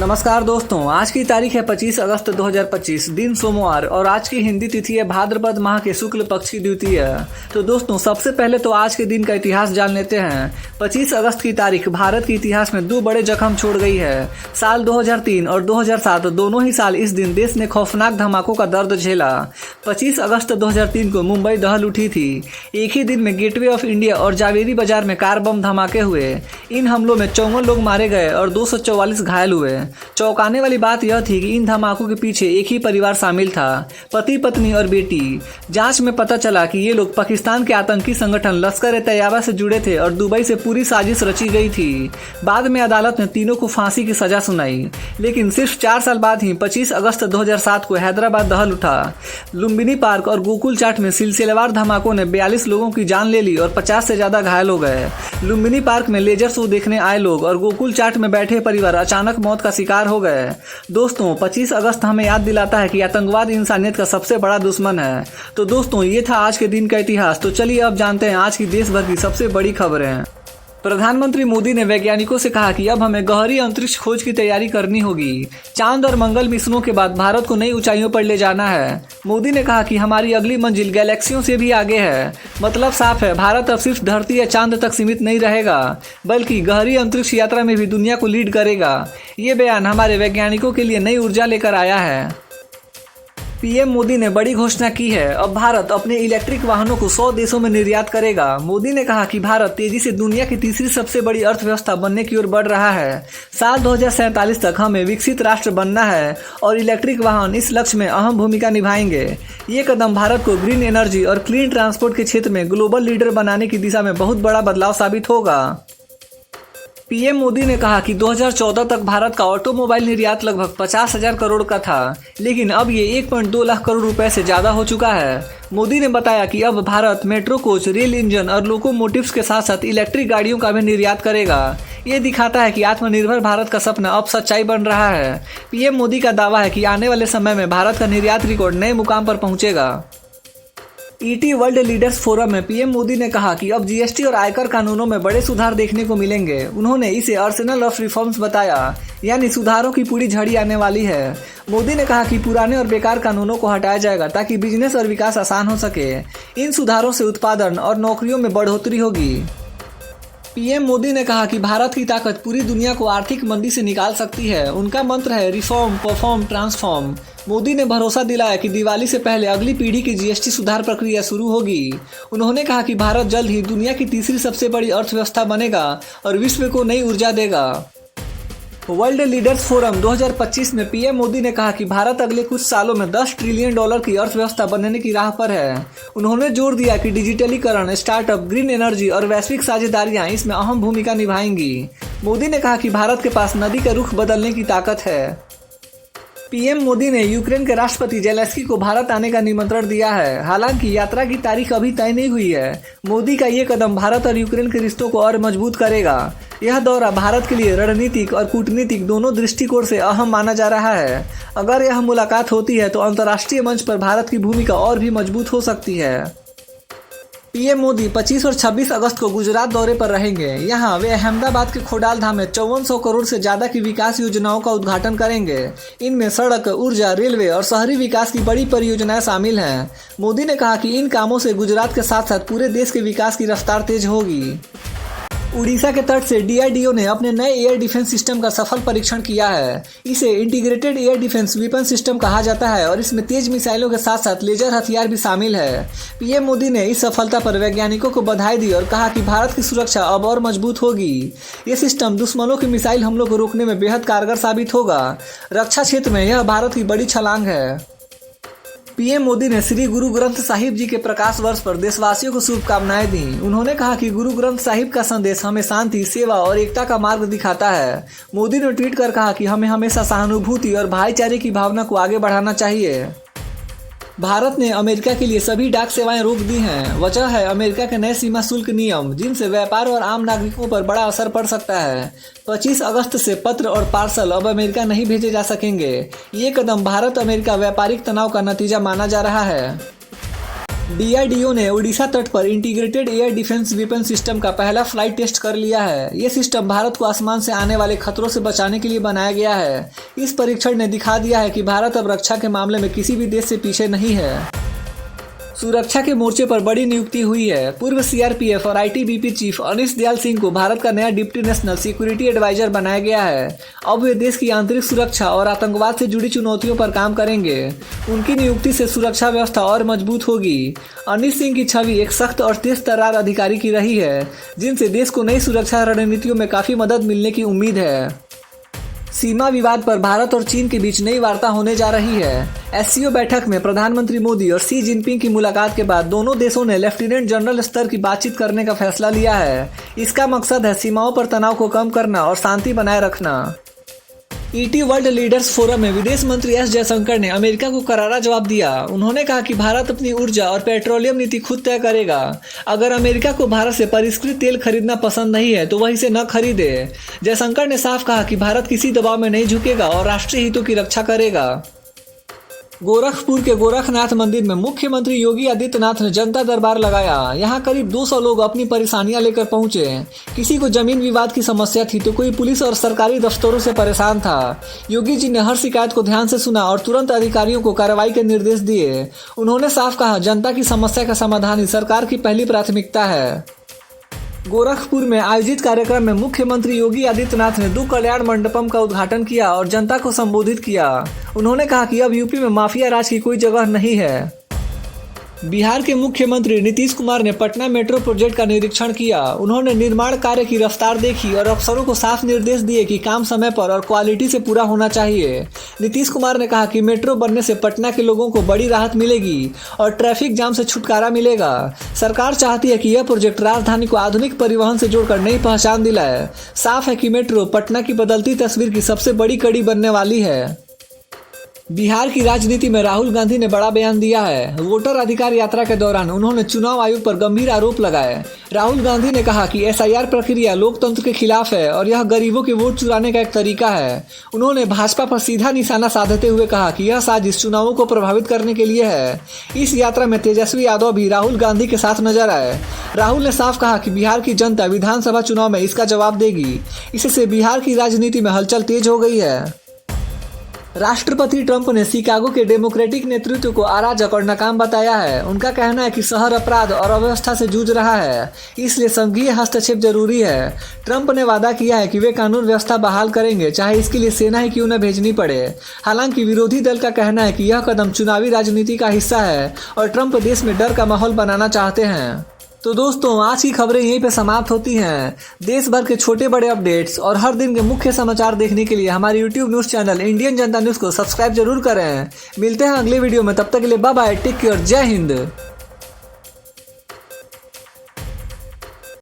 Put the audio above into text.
नमस्कार दोस्तों, आज की तारीख है 25 अगस्त 2025, दिन सोमवार और आज की हिंदी तिथि है भाद्रपद माह के शुक्ल पक्ष की द्वितीय। तो दोस्तों, सबसे पहले तो आज के दिन का इतिहास जान लेते हैं। 25 अगस्त की तारीख भारत के इतिहास में दो बड़े जख्म छोड़ गई है। साल 2003 और 2007 दोनों ही साल इस दिन देश ने खौफनाक धमाकों का दर्द झेला। 25 अगस्त 2003 को मुंबई दहल उठी थी। एक ही दिन में गेटवे ऑफ इंडिया और जावेरी बाजार में कार बम धमाके हुए। इन हमलों में 54 लोग मारे गए और 244 घायल हुए। चौंकाने वाली बात यह थी कि इन धमाकों के पीछे एक ही परिवार शामिल था, पति पत्नी और बेटी। जांच में पता चला कि ये लोग पाकिस्तान के आतंकी संगठन लश्कर-ए-तैयबा से जुड़े थे और दुबई से पूरी साजिश रची गई थी। बाद में अदालत ने तीनों को फांसी की सजा सुनाई, लेकिन सिर्फ 4 साल बाद ही 25 अगस्त 2007 को हैदराबाद दहल उठा। लुम्बिनी पार्क और गोकुल चाट में सिलसिलेवार धमाकों ने 42 लोगों की जान ले ली और 50 से ज्यादा घायल हो गए। लुम्बिनी पार्क में लेजर शो देखने आए लोग और गोकुल चाट में बैठे परिवार अचानक मौत का शिकार हो गए। दोस्तों, 25 अगस्त हमें याद दिलाता है कि आतंकवाद इंसानियत का सबसे बड़ा दुश्मन है। तो दोस्तों, ये था आज के दिन का इतिहास। तो चलिए अब जानते हैं आज की देश भर की सबसे बड़ी खबरें। प्रधानमंत्री मोदी ने वैज्ञानिकों से कहा कि अब हमें गहरी अंतरिक्ष खोज की तैयारी करनी होगी। चांद और मंगल मिशनों के बाद भारत को नई ऊंचाइयों पर ले जाना है। मोदी ने कहा कि हमारी अगली मंजिल गैलेक्सियों से भी आगे है। मतलब साफ है, भारत अब सिर्फ धरती या चांद तक सीमित नहीं रहेगा, बल्कि गहरी अंतरिक्ष यात्रा में भी दुनिया को लीड करेगा। ये बयान हमारे वैज्ञानिकों के लिए नई ऊर्जा लेकर आया है। पीएम मोदी ने बड़ी घोषणा की है। अब भारत अपने इलेक्ट्रिक वाहनों को 100 देशों में निर्यात करेगा। मोदी ने कहा कि भारत तेजी से दुनिया की तीसरी सबसे बड़ी अर्थव्यवस्था बनने की ओर बढ़ रहा है। साल 2047 तक हमें विकसित राष्ट्र बनना है और इलेक्ट्रिक वाहन इस लक्ष्य में अहम भूमिका निभाएंगे। ये कदम भारत को ग्रीन एनर्जी और क्लीन ट्रांसपोर्ट के क्षेत्र में ग्लोबल लीडर बनाने की दिशा में बहुत बड़ा बदलाव साबित होगा। पीएम मोदी ने कहा कि 2014 तक भारत का ऑटोमोबाइल निर्यात लगभग 50,000 करोड़ का था, लेकिन अब ये 1.2 लाख करोड़ रुपए से ज्यादा हो चुका है। मोदी ने बताया कि अब Bharat metro coach, rail engine और लोकोमोटिव्स के साथ साथ इलेक्ट्रिक गाड़ियों का भी निर्यात करेगा। ये दिखाता है कि आत्मनिर्भर भारत का सपना अब सच्चाई बन रहा है। पीएम मोदी का दावा है कि आने वाले समय में भारत का निर्यात रिकॉर्ड नए मुकाम पर पहुंचेगा। ईटी वर्ल्ड लीडर्स फोरम में पीएम मोदी ने कहा कि अब जीएसटी और आयकर कानूनों में बड़े सुधार देखने को मिलेंगे। उन्होंने इसे आर्सेनल ऑफ रिफॉर्म्स बताया, यानी सुधारों की पूरी झड़ी आने वाली है। मोदी ने कहा कि पुराने और बेकार कानूनों को हटाया जाएगा ताकि बिजनेस और विकास आसान हो सके। इन सुधारों से उत्पादन और नौकरियों में बढ़ोतरी होगी। पीएम मोदी ने कहा कि भारत की ताकत पूरी दुनिया को आर्थिक मंदी से निकाल सकती है। उनका मंत्र है रिफॉर्म, परफॉर्म, ट्रांसफॉर्म। मोदी ने भरोसा दिलाया कि दिवाली से पहले अगली पीढ़ी की जीएसटी सुधार प्रक्रिया शुरू होगी। उन्होंने कहा कि भारत जल्द ही दुनिया की तीसरी सबसे बड़ी अर्थव्यवस्था बनेगा और विश्व को नई ऊर्जा देगा। वर्ल्ड लीडर्स फोरम 2025 में पीएम मोदी ने कहा कि भारत अगले कुछ सालों में $10 ट्रिलियन की अर्थव्यवस्था बनने की राह पर है। उन्होंने जोर दिया कि डिजिटलीकरण, स्टार्टअप, ग्रीन एनर्जी और वैश्विक साझेदारियां इसमें अहम भूमिका निभाएंगी। मोदी ने कहा कि भारत के पास नदी का रुख बदलने की ताकत है। पीएम मोदी ने यूक्रेन के राष्ट्रपति जेलेंस्की को भारत आने का निमंत्रण दिया है। हालांकि यात्रा की तारीख अभी तय नहीं हुई है। मोदी का ये कदम भारत और यूक्रेन के रिश्तों को और मजबूत करेगा। यह दौरा भारत के लिए रणनीतिक और कूटनीतिक दोनों दृष्टिकोण से अहम माना जा रहा है। अगर यह मुलाकात होती है तो अंतर्राष्ट्रीय मंच पर भारत की भूमिका और भी मजबूत हो सकती है। पीएम मोदी 25 और 26 अगस्त को गुजरात दौरे पर रहेंगे। यहाँ वे अहमदाबाद के खोडाल धाम में 5400 करोड़ से ज्यादा की विकास योजनाओं का उद्घाटन करेंगे। इनमें सड़क, ऊर्जा, रेलवे और शहरी विकास की बड़ी परियोजनाएं शामिल हैं। मोदी ने कहा कि इन कामों से गुजरात के साथ साथ पूरे देश के विकास की रफ्तार तेज होगी। उड़ीसा के तट से डीआरडीओ ने अपने नए एयर डिफेंस सिस्टम का सफल परीक्षण किया है। इसे integrated air defence weapon system कहा जाता है और इसमें तेज मिसाइलों के साथ साथ लेजर हथियार भी शामिल है। पीएम मोदी ने इस सफलता पर वैज्ञानिकों को बधाई दी और कहा कि भारत की सुरक्षा अब और मजबूत होगी। ये सिस्टम दुश्मनों के मिसाइल हमलों को रोकने में बेहद कारगर साबित होगा। रक्षा क्षेत्र में यह भारत की बड़ी छलांग है। पीएम मोदी ने श्री गुरु ग्रंथ साहिब जी के प्रकाश वर्ष पर देशवासियों को शुभकामनाएं दी। उन्होंने कहा कि गुरु ग्रंथ साहिब का संदेश हमें शांति, सेवा और एकता का मार्ग दिखाता है। मोदी ने ट्वीट कर कहा कि हमें हमेशा सहानुभूति और भाईचारे की भावना को आगे बढ़ाना चाहिए। भारत ने अमेरिका के लिए सभी डाक सेवाएं रोक दी हैं। वजह है अमेरिका के नए सीमा शुल्क नियम, जिनसे व्यापार और आम नागरिकों पर बड़ा असर पड़ सकता है। 25 अगस्त से पत्र और पार्सल अब अमेरिका नहीं भेजे जा सकेंगे। ये कदम भारत अमेरिका व्यापारिक तनाव का नतीजा माना जा रहा है। DRDO ने उड़ीसा तट पर integrated air defence weapon system का पहला फ्लाइट टेस्ट कर लिया है। ये सिस्टम भारत को आसमान से आने वाले खतरों से बचाने के लिए बनाया गया है। इस परीक्षण ने दिखा दिया है कि भारत अब रक्षा के मामले में किसी भी देश से पीछे नहीं है। सुरक्षा के मोर्चे पर बड़ी नियुक्ति हुई है। पूर्व CRPF और ITBP चीफ अनिश दयाल सिंह को भारत का नया डिप्टी नेशनल सिक्योरिटी एडवाइजर बनाया गया है। अब वे देश की आंतरिक सुरक्षा और आतंकवाद से जुड़ी चुनौतियों पर काम करेंगे। उनकी नियुक्ति से सुरक्षा व्यवस्था और मजबूत होगी। अनिश सिंह की छवि एक सख्त और तेज तर्रार अधिकारी की रही है, जिनसे देश को नई सुरक्षा रणनीतियों में काफी मदद मिलने की उम्मीद है। सीमा विवाद पर भारत और चीन के बीच नई वार्ता होने जा रही है। SCO बैठक में प्रधानमंत्री मोदी और शी जिनपिंग की मुलाकात के बाद दोनों देशों ने लेफ्टिनेंट जनरल स्तर की बातचीत करने का फैसला लिया है। इसका मकसद है सीमाओं पर तनाव को कम करना और शांति बनाए रखना। ET वर्ल्ड लीडर्स फोरम में विदेश मंत्री S जयशंकर ने अमेरिका को करारा जवाब दिया। उन्होंने कहा कि भारत अपनी ऊर्जा और पेट्रोलियम नीति खुद तय करेगा। अगर अमेरिका को भारत से परिष्कृत तेल खरीदना पसंद नहीं है तो वह इसे न खरीदे। जयशंकर ने साफ कहा कि भारत किसी दबाव में नहीं झुकेगा और राष्ट्रीय हितों की रक्षा करेगा। गोरखपुर के गोरखनाथ मंदिर में मुख्यमंत्री योगी आदित्यनाथ ने जनता दरबार लगाया। यहां करीब 200 लोग अपनी परेशानियां लेकर पहुंचे। किसी को जमीन विवाद की समस्या थी तो कोई पुलिस और सरकारी दफ्तरों से परेशान था। योगी जी ने हर शिकायत को ध्यान से सुना और तुरंत अधिकारियों को कार्रवाई के निर्देश दिए। उन्होंने साफ कहा, जनता की समस्या का समाधान ही सरकार की पहली प्राथमिकता है। गोरखपुर में आयोजित कार्यक्रम में मुख्यमंत्री योगी आदित्यनाथ ने 2 कल्याण मंडपम का उद्घाटन किया और जनता को संबोधित किया। उन्होंने कहा कि अब यूपी में माफिया राज की कोई जगह नहीं है। बिहार के मुख्यमंत्री नीतीश कुमार ने पटना मेट्रो प्रोजेक्ट का निरीक्षण किया। उन्होंने निर्माण कार्य की रफ्तार देखी और अफसरों को साफ निर्देश दिए कि काम समय पर और क्वालिटी से पूरा होना चाहिए। नीतीश कुमार ने कहा कि मेट्रो बनने से पटना के लोगों को बड़ी राहत मिलेगी और ट्रैफिक जाम से छुटकारा मिलेगा। सरकार चाहती है कि यह प्रोजेक्ट राजधानी को आधुनिक परिवहन से जोड़कर नई पहचान दिलाए। साफ है कि मेट्रो पटना की बदलती तस्वीर की सबसे बड़ी कड़ी बनने वाली है। बिहार की राजनीति में राहुल गांधी ने बड़ा बयान दिया है। वोटर अधिकार यात्रा के दौरान उन्होंने चुनाव आयोग पर गंभीर आरोप लगाए। राहुल गांधी ने कहा कि SIR प्रक्रिया लोकतंत्र के खिलाफ है और यह गरीबों के वोट चुराने का एक तरीका है। उन्होंने भाजपा पर सीधा निशाना साधते हुए कहा कि यह साजिश चुनावों को प्रभावित करने के लिए है। इस यात्रा में तेजस्वी यादव भी राहुल गांधी के साथ नजर आए। राहुल ने साफ कहा कि बिहार की जनता विधानसभा चुनाव में इसका जवाब देगी। इससे बिहार की राजनीति में हलचल तेज हो गई है। राष्ट्रपति ट्रंप ने शिकागो के डेमोक्रेटिक नेतृत्व को अराजक और नाकाम बताया है। उनका कहना है कि शहर अपराध और अव्यवस्था से जूझ रहा है, इसलिए संघीय हस्तक्षेप जरूरी है। ट्रंप ने वादा किया है कि वे कानून व्यवस्था बहाल करेंगे, चाहे इसके लिए सेना ही क्यों न भेजनी पड़े। हालांकि विरोधी दल का कहना है कि यह कदम चुनावी राजनीति का हिस्सा है और ट्रंप देश में डर का माहौल बनाना चाहते हैं। तो दोस्तों, आज की खबरें यहीं पे समाप्त होती हैं। देश भर के छोटे बड़े अपडेट्स और हर दिन के मुख्य समाचार देखने के लिए हमारे YouTube न्यूज़ चैनल इंडियन जनता न्यूज़ को सब्सक्राइब जरूर करें। मिलते हैं अगले वीडियो में, तब तक के लिए बाय बाय, टेक केयर, जय हिंद।